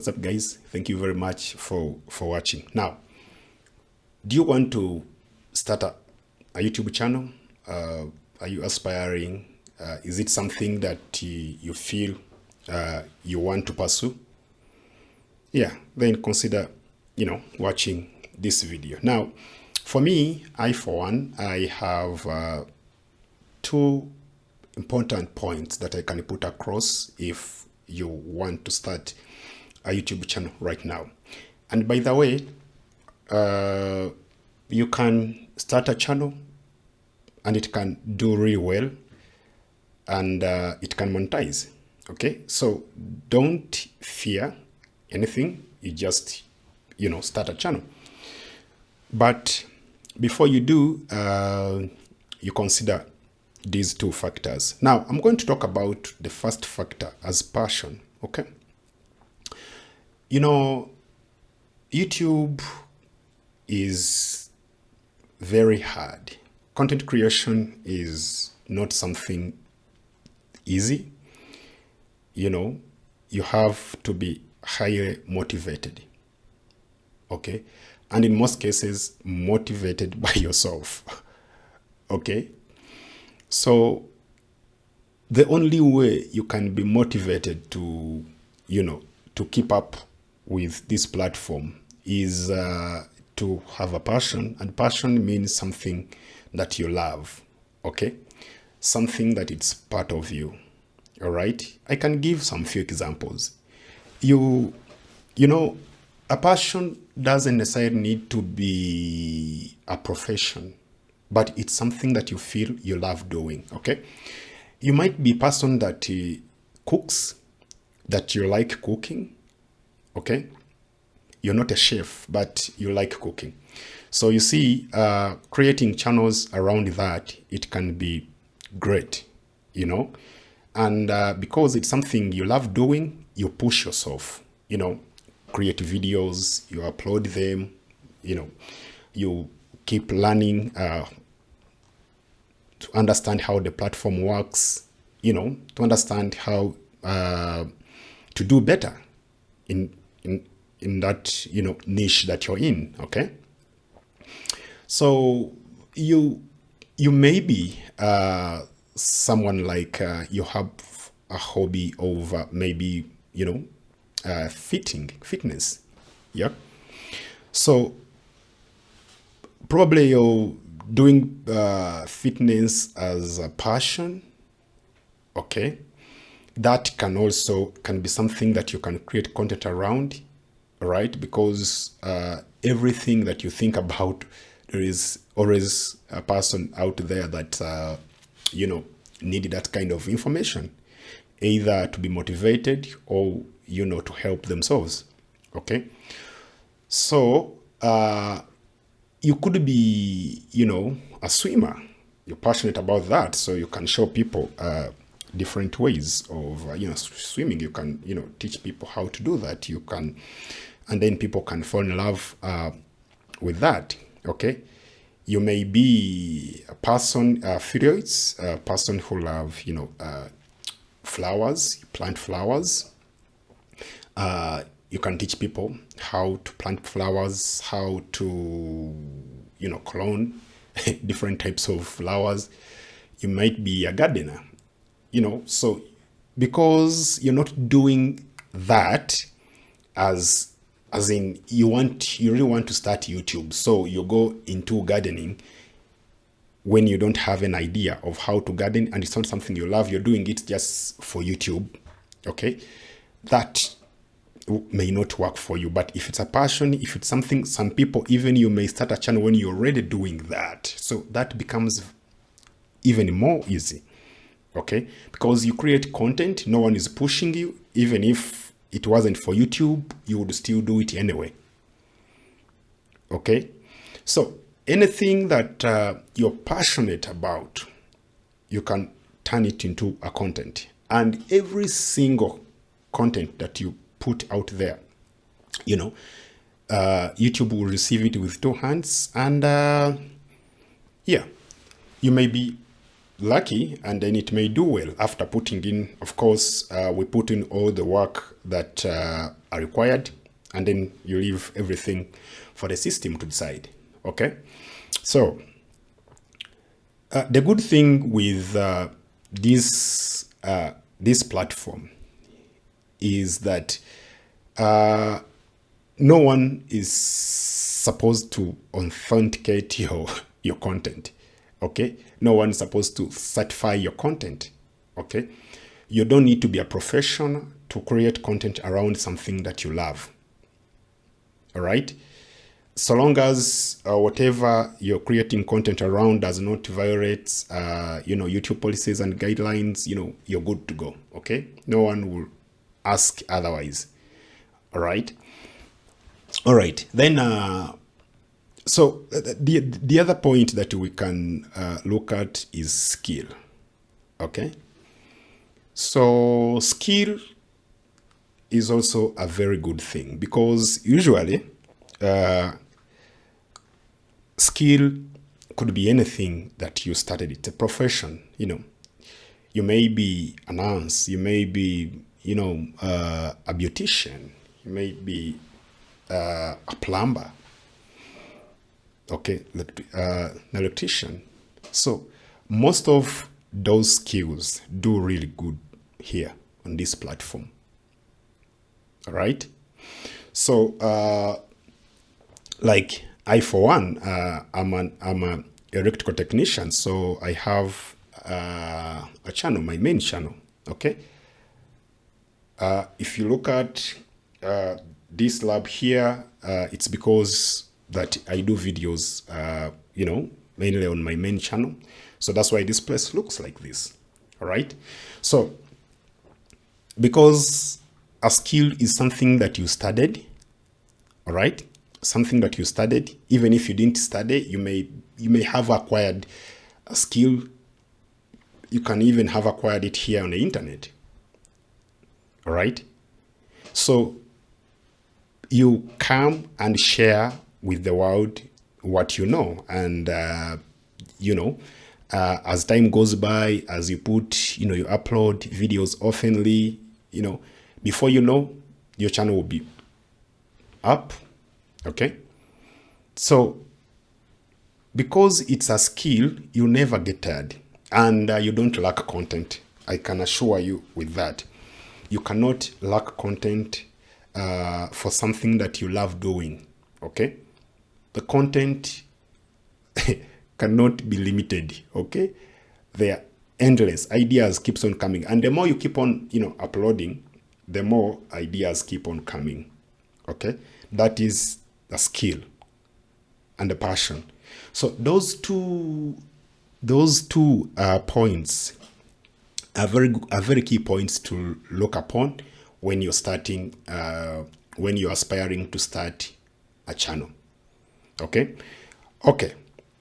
What's up, guys? Thank you very much for watching. Now, do you want to start a YouTube channel? Are you aspiring? Is it something that you feel you want to pursue? Yeah, then consider watching this video. Now, for me, for one, I have two important points that I can put across if you want to start a YouTube channel right now. And by the way, you can start a channel and it can do really well, and it can monetize. Okay, so don't fear anything. You just start a channel. But before you do, you consider these two factors. Now, I'm going to talk about the first factor as passion. Okay. YouTube is very hard. Content creation is not something easy. You have to be highly motivated. Okay. And in most cases, motivated by yourself. Okay. So the only way you can be motivated to, to keep up with this platform is to have a passion, and passion means something that you love. Okay, something that it's part of you. All right, I can give some few examples. A passion doesn't necessarily need to be a profession, but it's something that you feel you love doing. Okay, you might be a person that cooks, that you like cooking. Okay, you're not a chef, but you like cooking. So you see, creating channels around that, it can be great, and because it's something you love doing, you push yourself, create videos, you upload them, you keep learning to understand how the platform works, to understand how to do better in that niche that you're in. Okay, so you may be someone like you have a hobby of maybe fitness. Yeah, so probably you're doing fitness as a passion. Okay, that can be something that you can create content around, right? Because everything that you think about, there is always a person out there that need that kind of information, either to be motivated or to help themselves. Okay, so you could be a swimmer. You're passionate about that, so you can show people different ways of swimming. You can teach people how to do that. You can, and then people can fall in love with that. Okay, you may be a person, affiliates, a person who love flowers. You plant flowers. You can teach people how to plant flowers, how to clone different types of flowers. You might be a gardener. So because you're not doing that as in you really want to start YouTube, so you go into gardening when you don't have an idea of how to garden, and it's not something you love, you're doing it just for YouTube. Okay, that may not work for you. But if it's a passion, if it's something, some people, even you may start a channel when you're already doing that, so that becomes even more easy. Okay, because you create content, no one is pushing you. Even if it wasn't for YouTube, you would still do it anyway. Okay, so anything that you're passionate about, you can turn it into a content. And every single content that you put out there, YouTube will receive it with two hands. And yeah, you may be lucky, and then it may do well after putting in, of course, we put in all the work that are required, and then you leave everything for the system to decide. Okay, so the good thing with this platform is that no one is supposed to authenticate your content. Okay, no one is supposed to certify your content. Okay, you don't need to be a professional to create content around something that you love. All right, so long as whatever you're creating content around does not violate YouTube policies and guidelines, you're good to go. Okay, no one will ask otherwise. All right, then so the other point that we can look at is skill. Okay, so skill is also a very good thing, because usually skill could be anything that you started. It's a profession. You may be a nurse, you may be a beautician, you may be a plumber, okay, an electrician. So most of those skills do really good here on this platform. All right, so like I, for one, I'm a electrical technician, so I have a channel, my main channel. Okay, if you look at this lab here, it's because that I do videos, mainly on my main channel. So that's why this place looks like this. All right, so because a skill is something that you studied. All right, something that you studied. Even if you didn't study, you may have acquired a skill. You can even have acquired it here on the internet. All right, so you come and share with the world what you know, and as time goes by, as you put, you upload videos oftenly, before you know, your channel will be up. Okay, so because it's a skill, you never get tired, and you don't lack content. I can assure you with that. You cannot lack content for something that you love doing. Okay, the content cannot be limited. Okay, they are endless. Ideas keeps on coming, and the more you keep on uploading, the more ideas keep on coming. Okay, that is the skill and the passion. So those two points are very key points to look upon when you're starting, when you're aspiring to start a channel. Okay,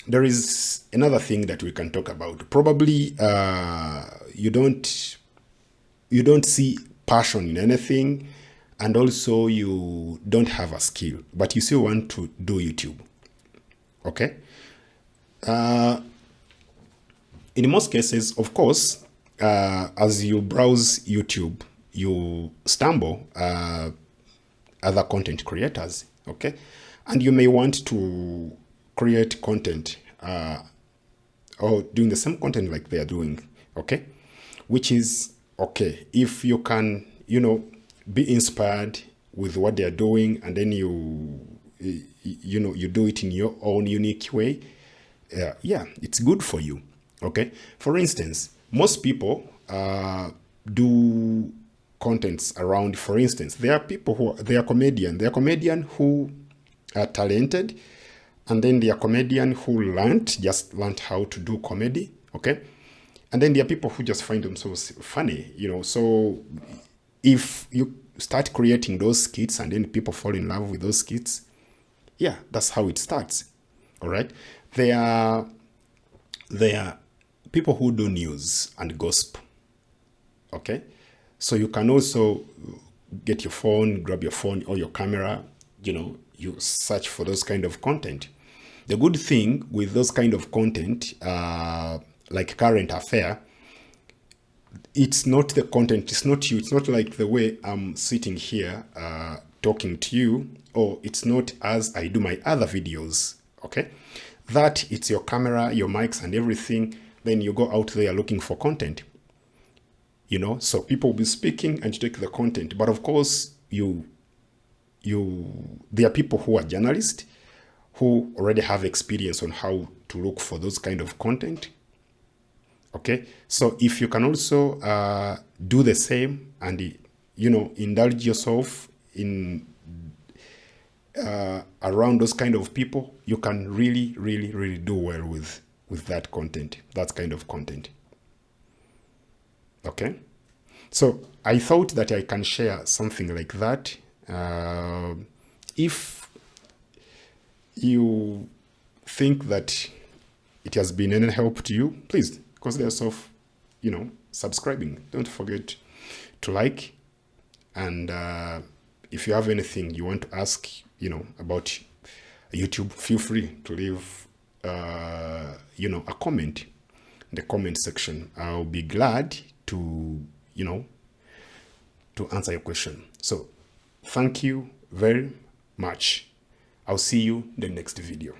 there is another thing that we can talk about. Probably you don't see passion in anything, and also you don't have a skill, but you still want to do YouTube. Okay, in most cases, of course, as you browse YouTube, you stumble other content creators. Okay, and you may want to create content or doing the same content like they are doing. Okay, which is okay if you can be inspired with what they are doing, and then you do it in your own unique way. Yeah, it's good for you. Okay, for instance, most people do contents around, for instance, there are people they are comedian who are talented, and then there are comedian who just learned how to do comedy. Okay, and then there are people who just find themselves funny, so if you start creating those skits and then people fall in love with those skits, yeah, that's how it starts. All right, there are people who do news and gossip. Okay, so you can also get your phone, grab your phone or your camera, you search for those kind of content. The good thing with those kind of content, like current affair, it's not the content, it's not you, it's not like the way I'm sitting here talking to you, or it's not as I do my other videos. Okay, that it's your camera, your mics and everything, then you go out there looking for content, you know. So people will be speaking and you take the content, but of course there are people who are journalists who already have experience on how to look for those kind of content. Okay, so if you can also do the same and, you know, indulge yourself in around those kind of people, you can really, really, really do well with that content, that kind of content. Okay, so I thought that I can share something like that. If you think that it has been any help to you, please consider yourself, you know, subscribing. Don't forget to like, and if you have anything you want to ask, you know, about YouTube, feel free to leave you know, a comment in the comment section. I'll be glad to, you know, to answer your question. So thank you very much. I'll see you in the next video.